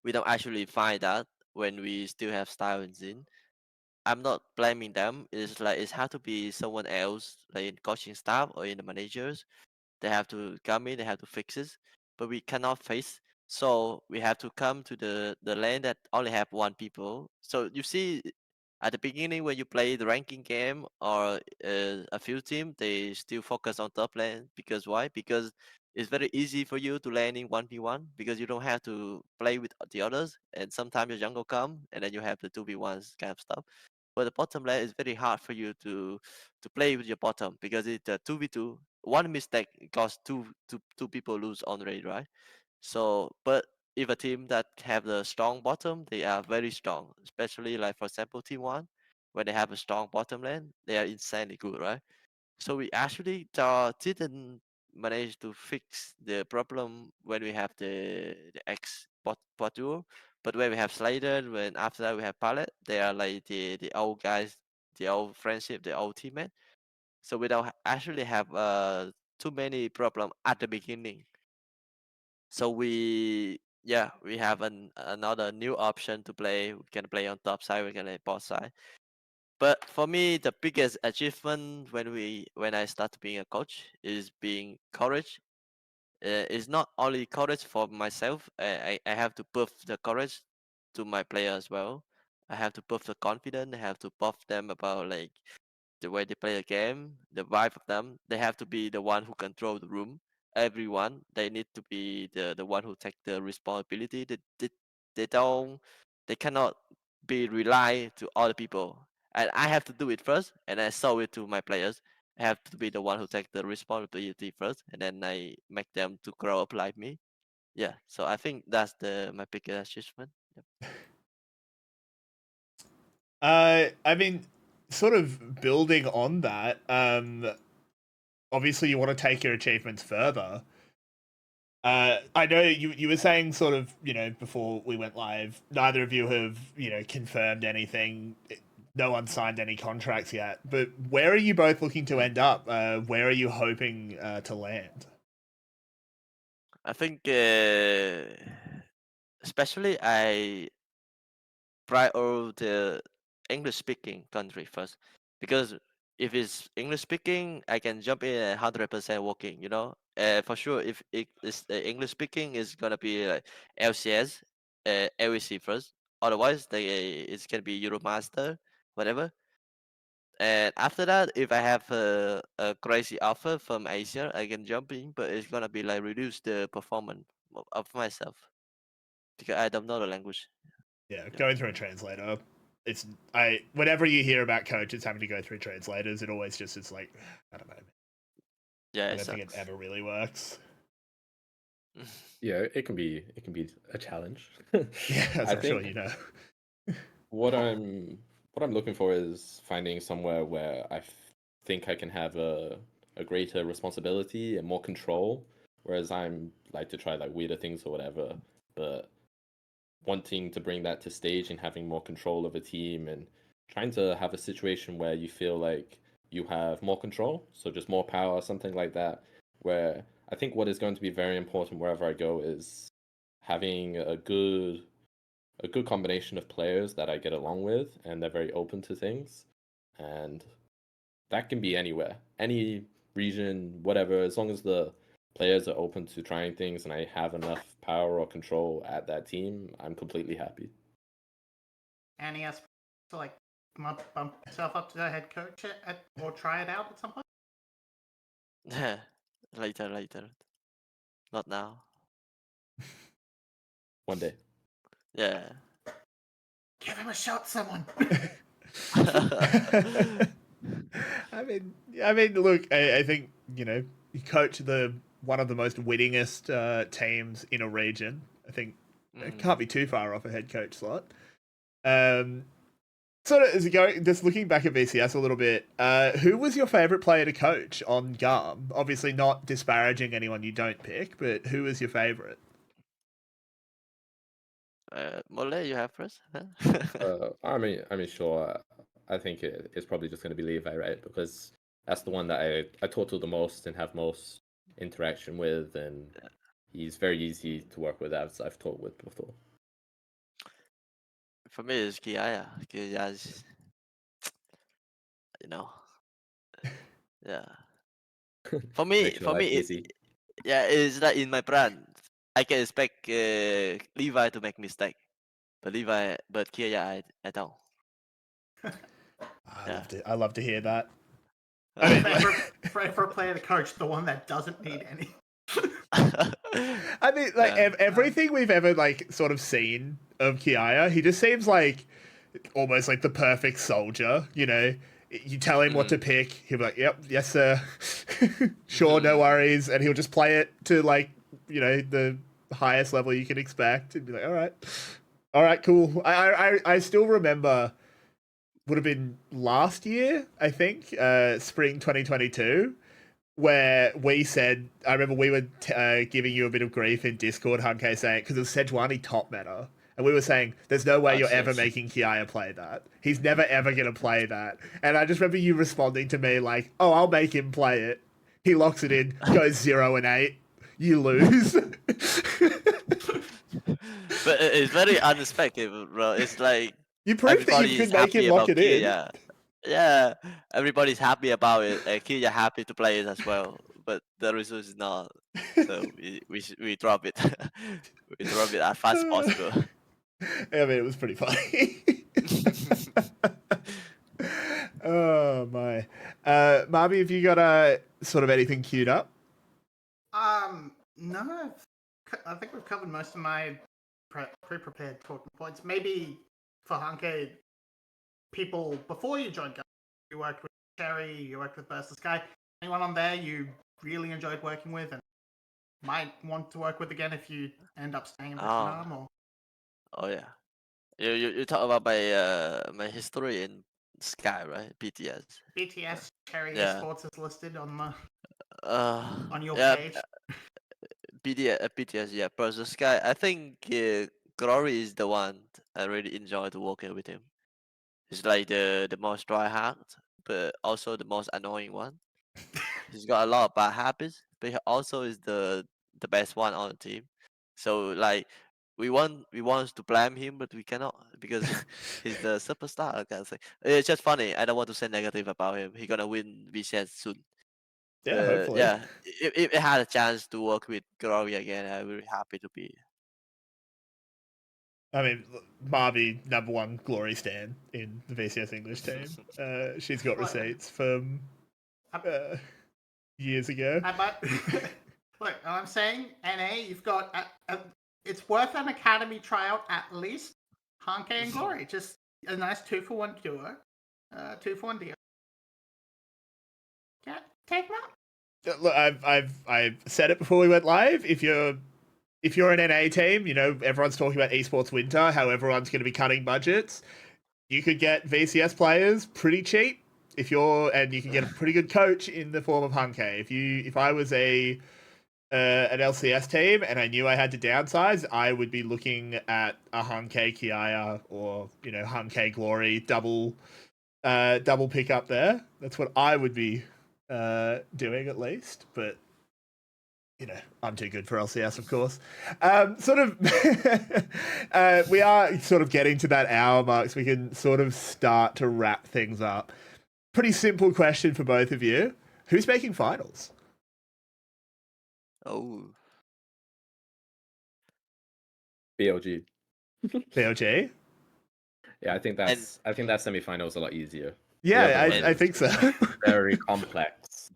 We don't actually find that when we still have Style and Zin. I'm not blaming them. It's like it has to be someone else, like in coaching staff or in the managers. They have to come in, they have to fix it, but we cannot face. So we have to come to the lane that only have one people. So you see, at the beginning when you play the ranking game or a few team, they still focus on top lane because why? Because it's very easy for you to lane in 1v1 because you don't have to play with the others. And sometimes your jungle come and then you have the 2v1s kind of stuff. But the bottom lane is very hard for you to play with your bottom because it's a 2v2. One mistake costs two people lose already, right? So, but if a team that have the strong bottom, they are very strong. Especially like for example, team one, when they have a strong bottom lane, they are insanely good, right? So we actually didn't manage to fix the problem when we have the X bot duo, but when we have Slater, when after that we have Palette, they are like the old guys, the old friendship, the old teammate. So we don't actually have too many problem at the beginning. So we have another new option to play. We can play on top side, we can play bot side. But for me, the biggest achievement when I started being a coach is being courage. It's not only courage for myself. I have to buff the courage to my player as well. I have to buff the confidence. I have to buff them about like the way they play the game, the vibe of them. They have to be the one who control the room. Everyone, they need to be the one who take the responsibility. They don't, they cannot be rely to other people. And I have to do it first, and I show it to my players. I have to be the one who take the responsibility first, and then I make them to grow up like me. Yeah, so I think that's my biggest achievement. Yep. I mean, sort of building on that, obviously you want to take your achievements further. I know you were saying sort of, before we went live, neither of you have, confirmed anything. No one signed any contracts yet. But where are you both looking to end up? Where are you hoping to land? I think, especially I prior the English speaking country first, because if it's English speaking, I can jump in 100% working. For sure. If it is English speaking, it's gonna be like LCS, LEC first. Otherwise, it's gonna be Euromaster, whatever. And after that, if I have a crazy offer from Asia, I can jump in, but it's gonna be like reduce the performance of myself because I don't know the language. Yeah, going through a translator. Whenever you hear about coaches having to go through translators, it always just is like, I don't know. Yeah, I it don't think it sucks. ever really works. Yeah, it can be a challenge. Yeah, as I I'm sure think you know. what I'm looking for is finding somewhere where think I can have a greater responsibility and more control. Whereas I'm like to try like weirder things or whatever, but wanting to bring that to stage and having more control of a team and trying to have a situation where you feel like you have more control, so just more power, something like that. Where I think what is going to be very important wherever I go is having a good combination of players that I get along with and they're very open to things. And that can be anywhere, any region, whatever, as long as the players are open to trying things and I have enough power or control at that team, I'm completely happy. And he has to like bump himself up to the head coach or try it out at some point. Later. Not now. One day. Yeah. Give him a shot, someone. I mean, look, I think you coach one of the most winningest teams in a region. I think it can't be too far off a head coach slot. Sort of, is it going? Just looking back at VCS a little bit, who was your favorite player to coach on GARM? Obviously, not disparaging anyone you don't pick, but who was your favorite? Mole, you have first? I mean, sure. I think it's probably just going to be Levi, right? Because that's the one that I talk to the most and have most interaction with, and he's very easy to work with, as I've talked with before. For me, it's Kiaya. Kiaya is, you know, yeah. For me, Makes your life easy. yeah, it's like in my brand. I can expect Levi to make mistake, but Kiaya, I don't. Yeah. I love to hear that. For a player to coach, the one that doesn't need any. I mean, like everything we've ever like sort of seen of Kiaya, he just seems like almost like the perfect soldier. You tell him what to pick, he'll be like, "Yep, yes, sir, sure, no worries," and he'll just play it to like the highest level you can expect, and be like, all right, cool." I still remember. Would have been last year, I think, spring 2022, where we said, I remember we were giving you a bit of grief in Discord, HanKay, saying, because it was Sejuani top meta, and we were saying, there's no way you're ever making Kiaya play that. He's never ever going to play that. And I just remember you responding to me like, oh, I'll make him play it. He locks it in, goes 0-8, you lose. But it's very unexpected, bro. It's like You proved that you could make him lock it in. Yeah, everybody's happy about it. And Kiya happy to play it as well, but the result is not. So we drop it. We drop it as fast as possible. I mean, it was pretty funny. Oh my, Marby, have you got sort of anything queued up? No. I think we've covered most of my pre-prepared talking points. Maybe for HanKay, people before you joined, you worked with Cherry, you worked with Versus Sky. Anyone on there you really enjoyed working with and might want to work with again if you end up staying in Vietnam? Or Oh yeah, you talk about my history in Sky, right? BTS. BTS Cherry Yeah. Esports is listed on the. on your Yeah, page? BTS, yeah. Versus Sky, I think Glory is the one I really enjoyed working with him. He's like the most try hard, but also the most annoying one. He's got a lot of bad habits, but he also is the best one on the team. So like we want to blame him, but we cannot because he's the superstar. I can say it's just funny. I don't want to say negative about him. He gonna win VCS soon. Yeah, But hopefully. yeah, if I had a chance to work with Glory again, I would be happy to be. I mean, Marby, #1 glory stan in the VCS English team. She's got What? receipts from Um, years ago. I might look. I'm saying NA. You've got. It's worth an academy tryout at least. HanKay and Glory, just a nice 2-for-1 duo. 2-for-1 deal. Yeah, take them out. Look, I've said it before we went live. If you're an NA team, you know everyone's talking about esports winter, how everyone's going to be cutting budgets. You could get VCS players pretty cheap and you can get a pretty good coach in the form of HanKay. If I was an LCS team and I knew I had to downsize, I would be looking at a HanKay Kiaya or HanKay Glory double pick up there. That's what I would be doing at least, but I'm too good for LCS, of course. We are sort of getting to that hour mark, so we can sort of start to wrap things up. Pretty simple question for both of you. Who's making finals? Oh, BLG. BLG? Yeah, I think that semifinal is a lot easier. Yeah, The other I one think so. is very complex.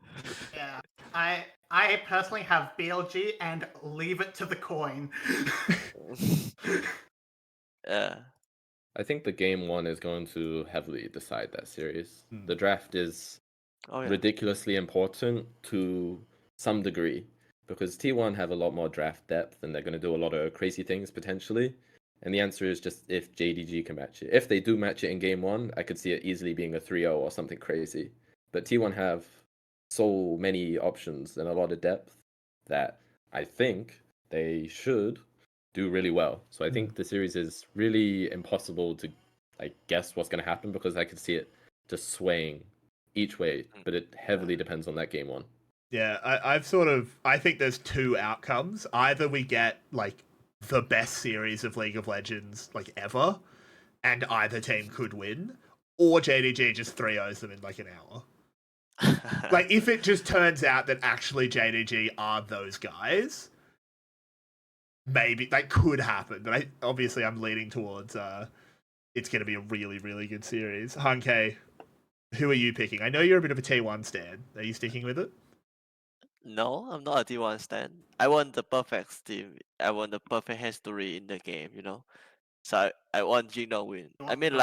Yeah, I personally have BLG and leave it to the coin. yeah. I think the game one is going to heavily decide that series. Hmm. The draft is Oh yeah. ridiculously important to some degree because T1 have a lot more draft depth and they're going to do a lot of crazy things potentially. And the answer is just if JDG can match it. If they do match it in game one, I could see it easily being a 3-0 or something crazy. But T1 have so many options and a lot of depth that I think they should do really well. So I think the series is really impossible to guess what's going to happen because I could see it just swaying each way, but it heavily depends on that game one. Yeah, I think there's two outcomes. Either we get the best series of League of Legends ever, and either team could win, or JDG just 3-0s them in an hour. If it just turns out that actually JDG are those guys, maybe that could happen. But obviously I'm leaning towards it's going to be a really, really good series. HanKay, who are you picking? I know you're a bit of a T1 stan. Are you sticking with it? No, I'm not a T1 stan. I want the perfect team. I want the perfect history in the game, So I want Jingdong win. I mean,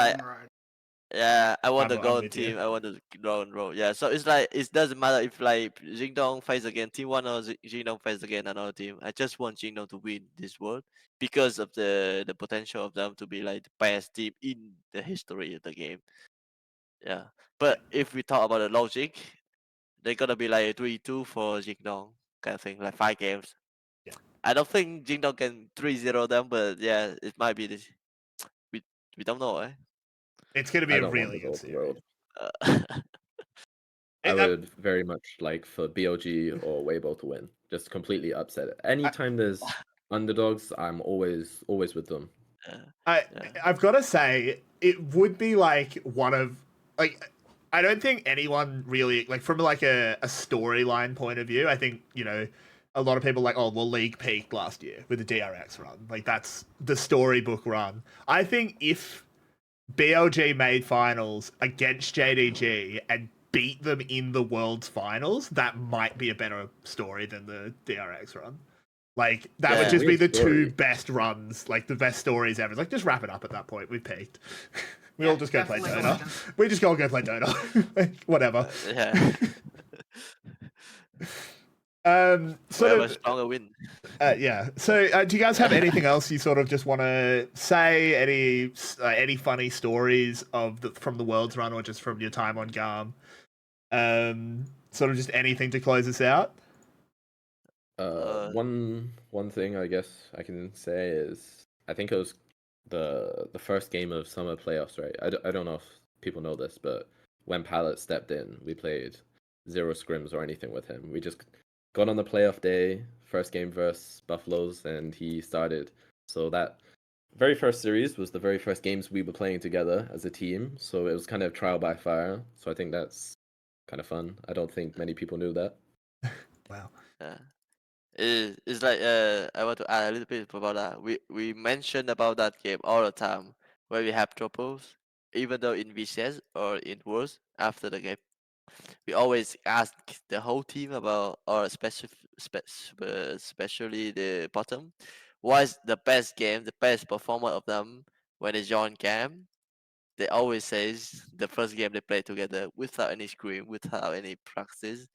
yeah, I want the I'm golden with you. team. I want the golden road. Yeah, so it's it doesn't matter if Jingdong fights against T1 or Jingdong fights against another team. I just want Jingdong to win this world because of the potential of them to be the best team in the history of the game. Yeah, but if we talk about the logic, they're gonna be 3-2 for Jingdong kind of thing, 5 games. Yeah. I don't think Jingdong can 3-0 them, but yeah, it might be this. We don't know, eh? It's going to be I a don't want really the good golden series. road. Uh, I would very much like for BLG or Weibo to win. Just completely upset it. Anytime there's underdogs, I'm always with them. I've got to say, it would be one of I don't think anyone really from a storyline point of view. I think a lot of people League peaked last year with the DRX run. That's the storybook run. I think if BLG made finals against JDG and beat them in the world's finals, that might be a better story than the DRX run. That would just be the two best runs, the best stories ever. Just wrap it up at that point. We've peaked. We all just go play Dota. We just go play Dota. Whatever. Yeah. Whoever stronger win. Yeah. So, do you guys have anything else you sort of just want to say? Any funny stories from the Worlds run, or just from your time on Garm? sort of just anything to close us out? One thing I guess I can say is I think it was the first game of summer playoffs, right? I don't know if people know this, but when Pallet stepped in, we played 0 scrims or anything with him. We just got on the playoff day, first game versus Buffaloes, and he started. So that very first series was the very first games we were playing together as a team. So it was kind of trial by fire. So I think that's kind of fun. I don't think many people knew that. Wow. Yeah. It's like I want to add a little bit about that. We mentioned about that game all the time where we have troubles, even though in VCS or in Worlds after the game, we always ask the whole team about, or especially the bottom, what's the best game, the best performer of them when they join camp. They always says the first game they play together without any scream, without any practice.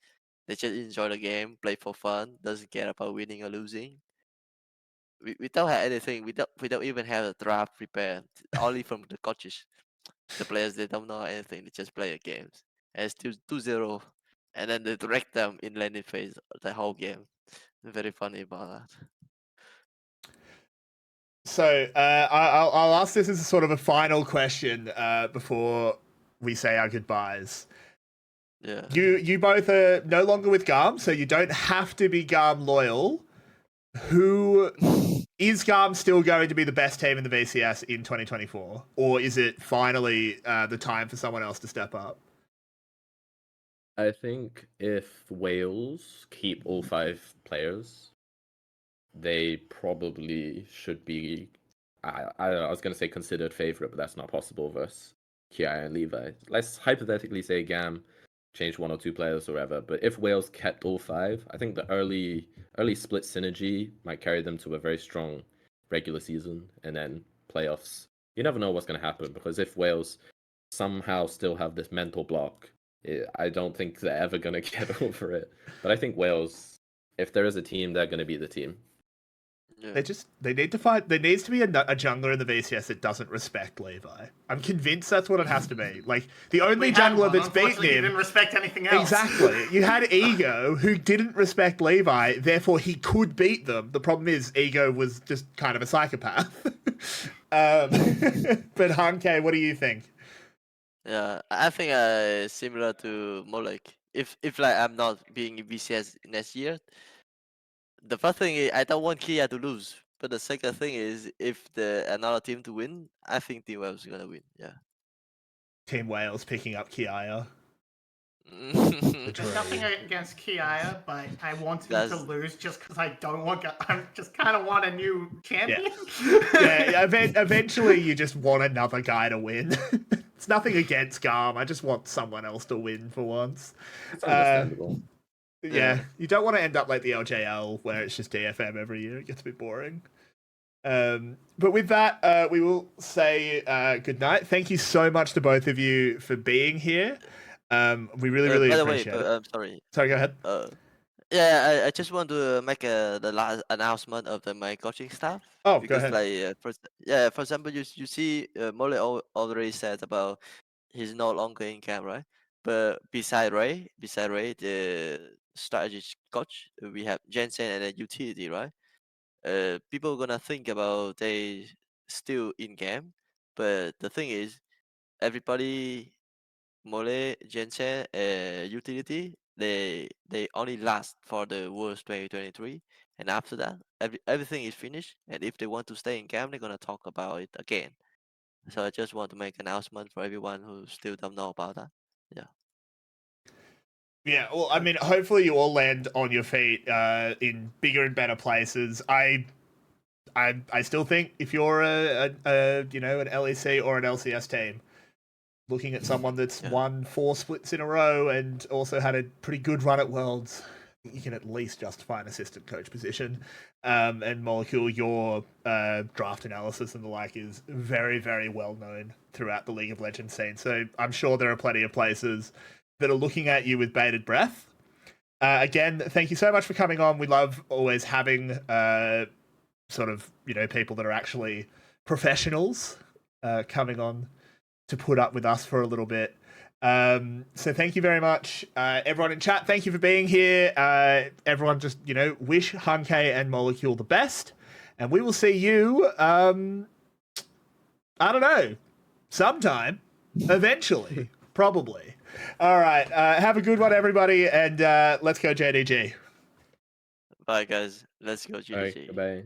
They just enjoy the game, play for fun, doesn't care about winning or losing. We don't have anything. We don't even have a draft prepared. Only from the coaches. The players they don't know anything. They just play the games. And it's still 2-0. And then they direct them in landing phase the whole game. Very funny about that. So I'll ask this as a sort of a final question before we say our goodbyes. Yeah. You both are no longer with Garm, so you don't have to be Garm loyal. Who is Garm still going to be the best team in the VCS in 2024, or is it finally the time for someone else to step up? I think if Wales keep all 5 players, they probably should be. I was going to say considered favorite, but that's not possible versus Kiai and Levi. Let's hypothetically say Gam changed 1 or 2 players or whatever. But if Wales kept all 5, I think the early split synergy might carry them to a very strong regular season, and then playoffs. You never know what's going to happen, because if Wales somehow still have this mental block, I don't think they're ever going to get over it. But I think Wales, if there is a team, they're going to be the team. Yeah. They need to find. There needs to be a jungler in the VCS that doesn't respect Levi. I'm convinced that's what it has to be. Like the only jungler that's beaten He him didn't respect anything else. Exactly. You had Ego who didn't respect Levi, therefore he could beat them. The problem is Ego was just kind of a psychopath. But HanKay, what do you think? Yeah, I think similar to Molek. If like I'm not being in VCS next year, the first thing is I don't want Kia to lose. But the second thing is if the another team to win, I think Team Wales is gonna win. Yeah. Team Wales picking up Kiaya. There's nothing against Kiaya, but I want him to lose just because I don't want. I just kind of want a new champion. Yeah, eventually you just want another guy to win. It's nothing against Garm. I just want someone else to win for once. It's understandable. Yeah, you don't want to end up like the LJL where it's just DFM every year. It gets a bit boring. But with that, we will say good night. Thank you so much to both of you for being here. We really appreciate it. Sorry, go ahead. Yeah, I just want to make the last announcement of my coaching staff. Oh, because go ahead. for example, you see, Mole already said about he's no longer in camp, right? But beside Ray, the strategy coach, we have Jensen and then utility, right? People gonna think about they still in camp, but the thing is, everybody, Mole, Jensen, utility, they only last for the Worlds 2023, and after that, everything is finished. And if they want to stay in camp, they're gonna talk about it again. So I just want to make an announcement for everyone who still don't know about that. Yeah. Yeah, well, I mean, hopefully you all land on your feet in bigger and better places. I still think if you're an LEC or an LCS team, looking at someone that's won 4 splits in a row and also had a pretty good run at Worlds, you can at least justify an assistant coach position. And Molecule, your draft analysis and the like is very, very well known throughout the League of Legends scene. So I'm sure there are plenty of places that are looking at you with bated breath. Again, thank you so much for coming on. We love always having people that are actually professionals coming on to put up with us for a little bit. So thank you very much, everyone in chat. Thank you for being here. Everyone, just wish HanKay and Molecule the best, and we will see you. I don't know, sometime, eventually, probably. All right, have a good one, everybody, and let's go JDG. Bye, guys. Let's go All right, GDG. goodbye.